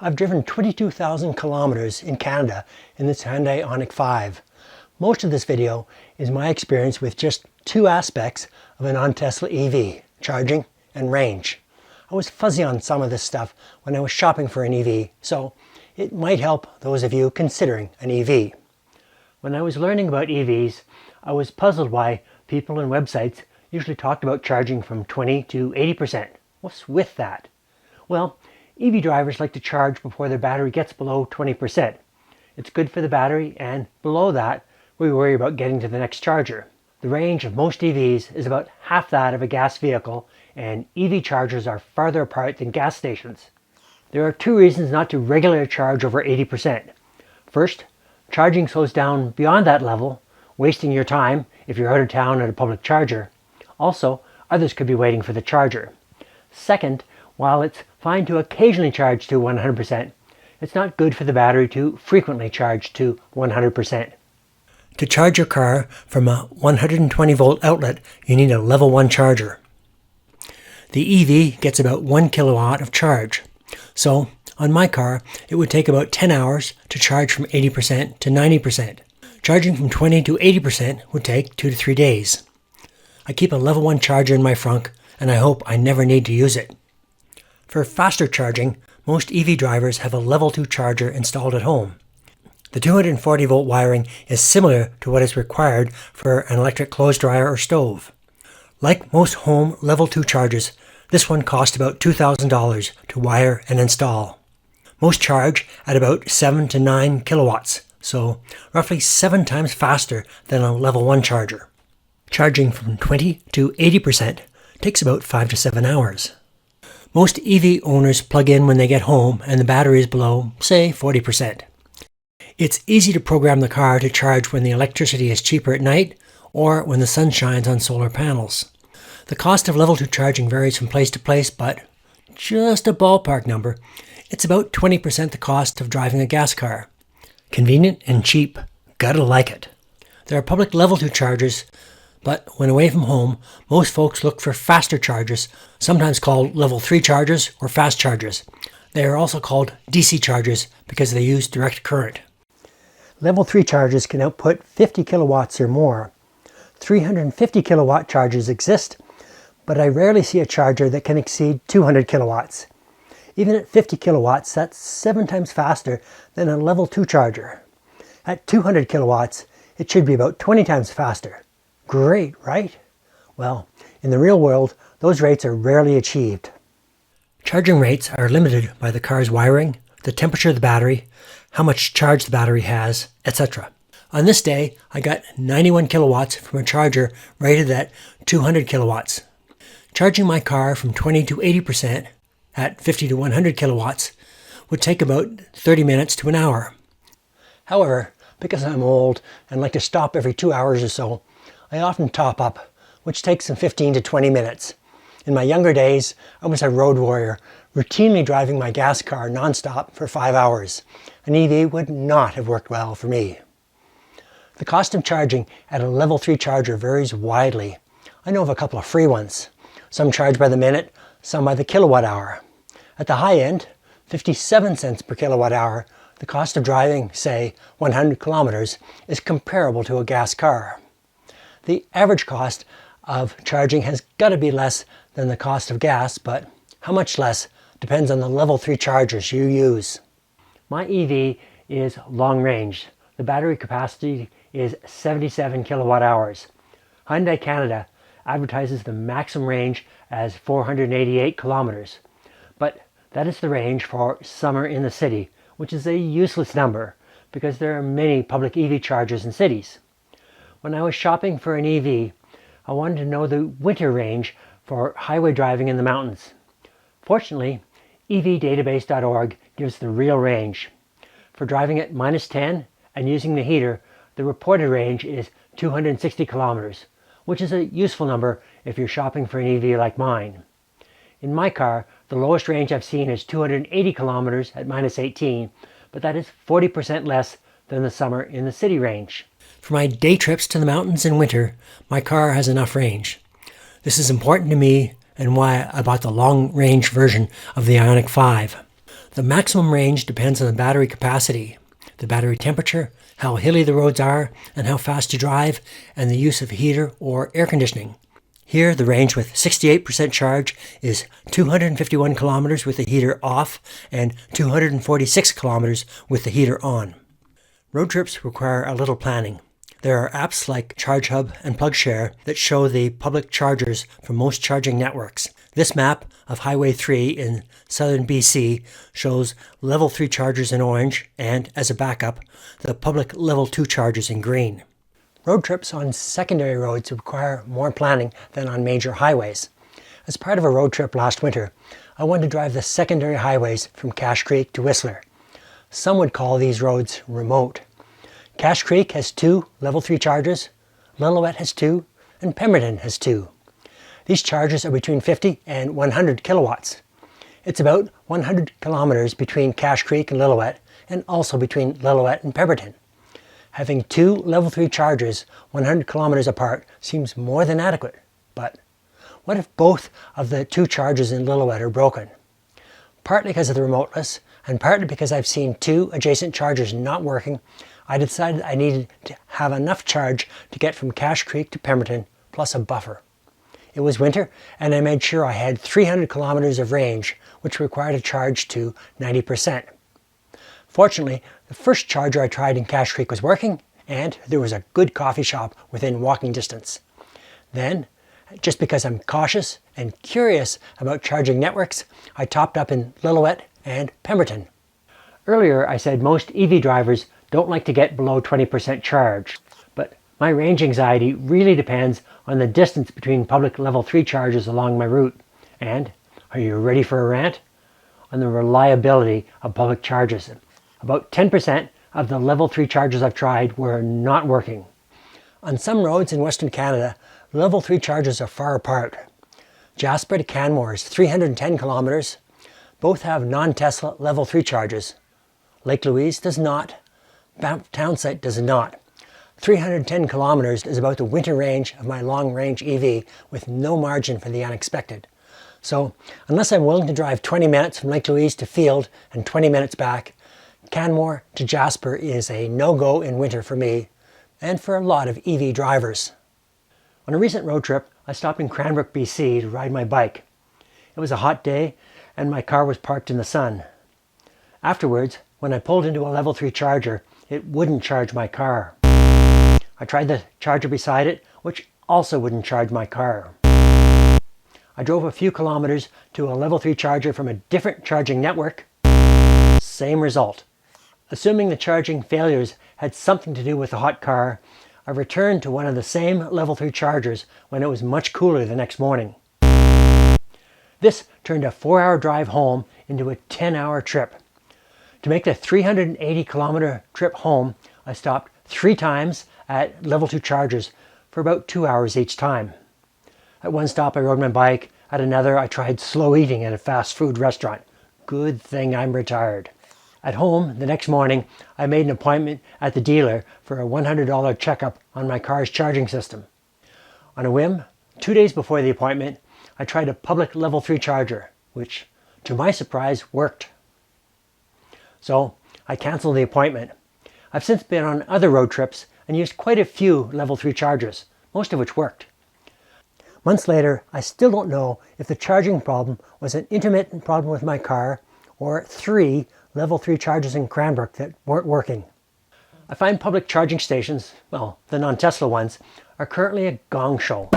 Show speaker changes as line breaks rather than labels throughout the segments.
I've driven 22,000 kilometers in Canada in this Hyundai Ioniq 5. Most of this video is my experience with just two aspects of a non-Tesla EV, charging and range. I was fuzzy on some of this stuff when I was shopping for an EV, so it might help those of you considering an EV. When I was learning about EVs, I was puzzled why people and websites usually talked about charging from 20 to 80%. What's with that? Well, EV drivers like to charge before their battery gets below 20%. It's good for the battery, and below that, we worry about getting to the next charger. The range of most EVs is about half that of a gas vehicle, and EV chargers are farther apart than gas stations. There are two reasons not to regularly charge over 80%. First, charging slows down beyond that level, wasting your time if you're out of town at a public charger. Also, others could be waiting for the charger. Second, while it's fine to occasionally charge to 100%, it's not good for the battery to frequently charge to 100%. To charge your car from a 120 volt outlet, you need a level 1 charger. The EV gets about 1 kilowatt of charge. So, on my car, it would take about 10 hours to charge from 80% to 90%. Charging from 20 to 80% would take 2 to 3 days. I keep a level 1 charger in my trunk, and I hope I never need to use it. For faster charging, most EV drivers have a level 2 charger installed at home. The 240 volt wiring is similar to what is required for an electric clothes dryer or stove. Like most home level 2 chargers, this one cost about $2,000 to wire and install. Most charge at about 7 to 9 kilowatts, so roughly 7 times faster than a level 1 charger. Charging from 20 to 80% takes about 5 to 7 hours. Most EV owners plug in when they get home and the battery is below, say, 40%. It's easy to program the car to charge when the electricity is cheaper at night or when the sun shines on solar panels. The cost of level 2 charging varies from place to place, but just a ballpark number, it's about 20% the cost of driving a gas car. Convenient and cheap. Gotta like it. There are public level 2 chargers, but when away from home, most folks look for faster chargers, sometimes called level 3 chargers or fast chargers. They are also called DC chargers because they use direct current. Level 3 chargers can output 50 kilowatts or more. 350 kilowatt chargers exist, but I rarely see a charger that can exceed 200 kilowatts. Even at 50 kilowatts, that's 7 times faster than a level 2 charger. At 200 kilowatts, it should be about 20 times faster. Great, right? Well, in the real world, those rates are rarely achieved. Charging rates are limited by the car's wiring, the temperature of the battery, how much charge the battery has, etc. On this day, I got 91 kilowatts from a charger rated at 200 kilowatts. Charging my car from 20 to 80% at 50 to 100 kilowatts would take about 30 minutes to an hour. However, because I'm old and like to stop every 2 hours or so, I often top up, which takes some 15 to 20 minutes. In my younger days, I was a road warrior, routinely driving my gas car non-stop for 5 hours. An EV would not have worked well for me. The cost of charging at a level 3 charger varies widely. I know of a couple of free ones. Some charge by the minute, some by the kilowatt hour. At the high end, 57 cents per kilowatt hour, the cost of driving, say, 100 kilometers is comparable to a gas car. The average cost of charging has got to be less than the cost of gas, but how much less depends on the level 3 chargers you use. My EV is long range. The battery capacity is 77 kilowatt hours. Hyundai Canada advertises the maximum range as 488 kilometers, but that is the range for summer in the city, which is a useless number because there are many public EV chargers in cities. When I was shopping for an EV, I wanted to know the winter range for highway driving in the mountains. Fortunately, evdatabase.org gives the real range. For driving at -10 and using the heater, the reported range is 260 kilometers, which is a useful number if you're shopping for an EV like mine. In my car, the lowest range I've seen is 280 kilometers at -18, but that is 40% less than the summer in the city range. For my day trips to the mountains in winter, my car has enough range. This is important to me and why I bought the long-range version of the Ioniq 5. The maximum range depends on the battery capacity, the battery temperature, how hilly the roads are, and how fast you drive, and the use of heater or air conditioning. Here, the range with 68% charge is 251 kilometers with the heater off and 246 kilometers with the heater on. Road trips require a little planning. There are apps like ChargeHub and PlugShare that show the public chargers for most charging networks. This map of Highway 3 in southern BC shows level 3 chargers in orange and, as a backup, the public level 2 chargers in green. Road trips on secondary roads require more planning than on major highways. As part of a road trip last winter, I wanted to drive the secondary highways from Cache Creek to Whistler. Some would call these roads remote. Cache Creek has 2 level 3 chargers, Lillooet has 2, and Pemberton has 2. These chargers are between 50 and 100 kilowatts. It's about 100 kilometers between Cache Creek and Lillooet, and also between Lillooet and Pemberton. Having 2 level 3 chargers 100 kilometers apart seems more than adequate, but what if both of the 2 chargers in Lillooet are broken? Partly because of the remoteness, and partly because I've seen 2 adjacent chargers not working, I decided I needed to have enough charge to get from Cache Creek to Pemberton, plus a buffer. It was winter, and I made sure I had 300 kilometers of range, which required a charge to 90%. Fortunately, the first charger I tried in Cache Creek was working, and there was a good coffee shop within walking distance. Then, just because I'm cautious and curious about charging networks, I topped up in Lillooet and Pemberton. Earlier, I said most EV drivers don't like to get below 20% charge, but my range anxiety really depends on the distance between public level 3 chargers along my route. And, are you ready for a rant? On the reliability of public chargers. About 10% of the level 3 chargers I've tried were not working. On some roads in Western Canada, level 3 chargers are far apart. Jasper to Canmore is 310 kilometers. Both have non-Tesla level 3 chargers. Lake Louise does not. Banff Townsite does not. 310 kilometers is about the winter range of my long-range EV with no margin for the unexpected. So, unless I'm willing to drive 20 minutes from Lake Louise to Field and 20 minutes back, Canmore to Jasper is a no-go in winter for me and for a lot of EV drivers. On a recent road trip, I stopped in Cranbrook, BC to ride my bike. It was a hot day and my car was parked in the sun. Afterwards, when I pulled into a level 3 charger, it wouldn't charge my car. I tried the charger beside it, which also wouldn't charge my car. I drove a few kilometers to a level 3 charger from a different charging network. Same result. Assuming the charging failures had something to do with the hot car, I returned to one of the same level 3 chargers when it was much cooler the next morning. This turned a 4-hour drive home into a 10-hour trip. To make the 380 kilometer trip home, I stopped 3 times at level 2 chargers for about 2 hours each time. At one stop I rode my bike, at another I tried slow eating at a fast food restaurant. Good thing I'm retired. At home, the next morning, I made an appointment at the dealer for a $100 checkup on my car's charging system. On a whim, 2 days before the appointment, I tried a public level 3 charger, which, to my surprise, worked. So, I canceled the appointment. I've since been on other road trips and used quite a few level 3 chargers, most of which worked. Months later, I still don't know if the charging problem was an intermittent problem with my car or 3 level 3 chargers in Cranbrook that weren't working. I find public charging stations, well, the non-Tesla ones, are currently a gong show.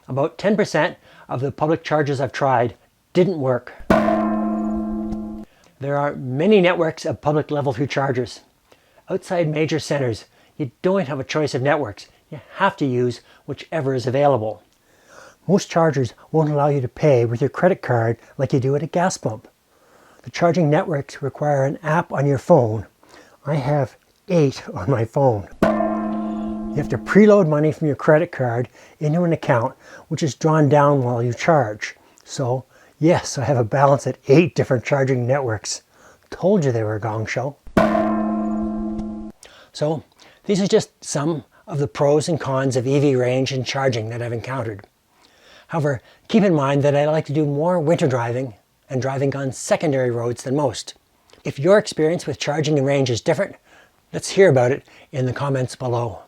About 10% of the public chargers I've tried didn't work. There are many networks of public level 3 chargers. Outside major centers, you don't have a choice of networks. You have to use whichever is available. Most chargers won't allow you to pay with your credit card like you do at a gas pump. The charging networks require an app on your phone. I have 8 on my phone. You have to preload money from your credit card into an account which is drawn down while you charge. So, yes, I have a balance at 8 different charging networks. Told you they were a gong show. So, these are just some of the pros and cons of EV range and charging that I've encountered. However, keep in mind that I like to do more winter driving and driving on secondary roads than most. If your experience with charging and range is different, let's hear about it in the comments below.